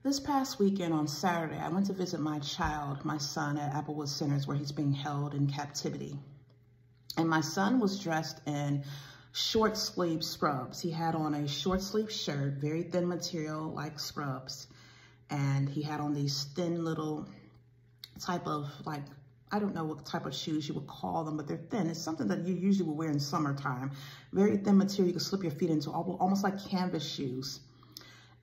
This past weekend on Saturday, I went to visit my child, my son, at Applewood Centers where he's being held in captivity. And my son was dressed in short sleeve scrubs. He had on a short sleeve shirt, very thin material like scrubs. And he had on these thin little type of I don't know what type of shoes you would call them, but they're thin. It's something that you usually would wear in summertime. Very thin material you can slip your feet into, almost like canvas shoes.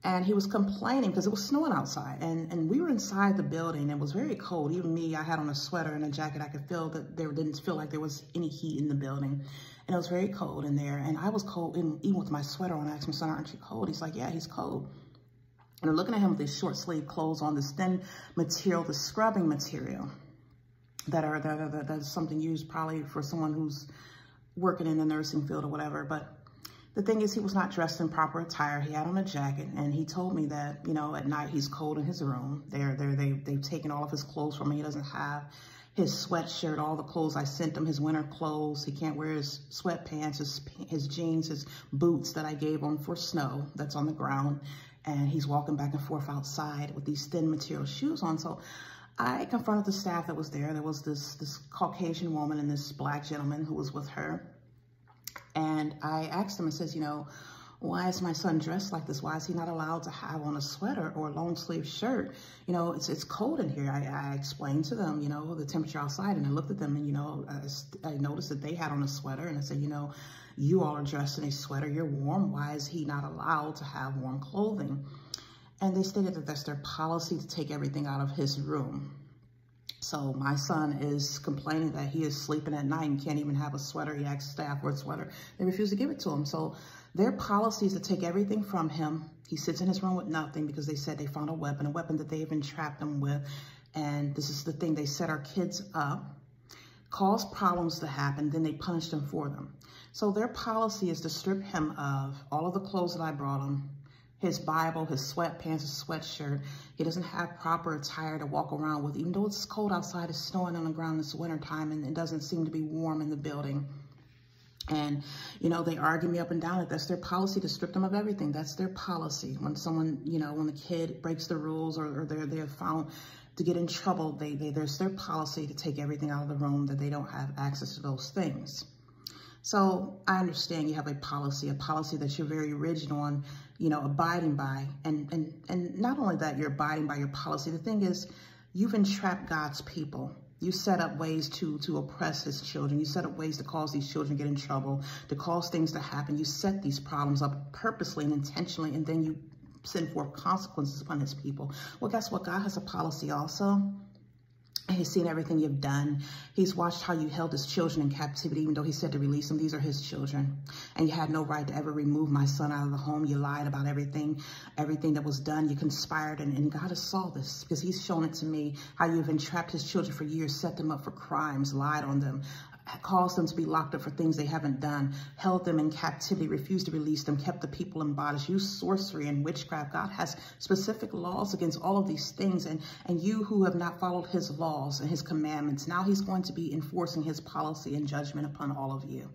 And he was complaining because it was snowing outside, and we were inside the building. It was very cold. Even me, I had on a sweater and a jacket. I could feel that there didn't feel like there was any heat in the building. And it was very cold in there. And I was cold, even with my sweater on. I asked my son, "Aren't you cold?" He's like, "Yeah, he's cold." And I'm looking at him with these short sleeve clothes on, this thin material, the scrubbing material that's something used probably for someone who's working in the nursing field or whatever. But the thing is, he was not dressed in proper attire. He had on a jacket, and he told me that, you know, at night he's cold in his room. They've taken all of his clothes from him. He doesn't have his sweatshirt, all the clothes I sent him, his winter clothes. He can't wear his sweatpants, his jeans, his boots that I gave him for snow that's on the ground. And he's walking back and forth outside with these thin material shoes on. So I confronted the staff that was there. There was this Caucasian woman and this black gentleman who was with her. And I asked him, I says, you know, why is my son dressed like this? Why is he not allowed to have on a sweater or a long sleeve shirt? You know, it's cold in here. I explained to them, you know, the temperature outside, and I looked at them and, you know, I noticed that they had on a sweater, and I said, you know, you all are dressed in a sweater. You're warm. Why is he not allowed to have warm clothing? And they stated that that's their policy to take everything out of his room. So my son is complaining that he is sleeping at night and can't even have a sweater. He asked staff for a sweater. They refuse to give it to him. So their policy is to take everything from him. He sits in his room with nothing because they said they found a weapon that they even trapped him with. And this is the thing, they set our kids up, cause problems to happen, then they punish them for them. So their policy is to strip him of all of the clothes that I brought him, his Bible, his sweatpants, his sweatshirt. He doesn't have proper attire to walk around with, even though it's cold outside, it's snowing on the ground, it's wintertime, and it doesn't seem to be warm in the building. And, you know, they argue me up and down that that's their policy, to strip them of everything. That's their policy. When someone, you know, when the kid breaks the rules or they're found to get in trouble, there's their policy to take everything out of the room, that they don't have access to those things. So I understand you have a policy that you're very rigid on, you know, abiding by. And not only that, you're abiding by your policy. The thing is, you've entrapped God's people. You set up ways to oppress his children. You set up ways to cause these children to get in trouble, to cause things to happen. You set these problems up purposely and intentionally, and then you send forth consequences upon his people. Well, guess what? God has a policy also. He's seen everything you've done. He's watched how you held his children in captivity, even though he said to release them. These are his children. And you had no right to ever remove my son out of the home. You lied about everything that was done. You conspired, and God has saw this because he's shown it to me, how you've entrapped his children for years, set them up for crimes, lied on them, caused them to be locked up for things they haven't done, held them in captivity, refused to release them, kept the people in bondage, used sorcery and witchcraft. God has specific laws against all of these things. And you who have not followed his laws and his commandments, now he's going to be enforcing his policy and judgment upon all of you.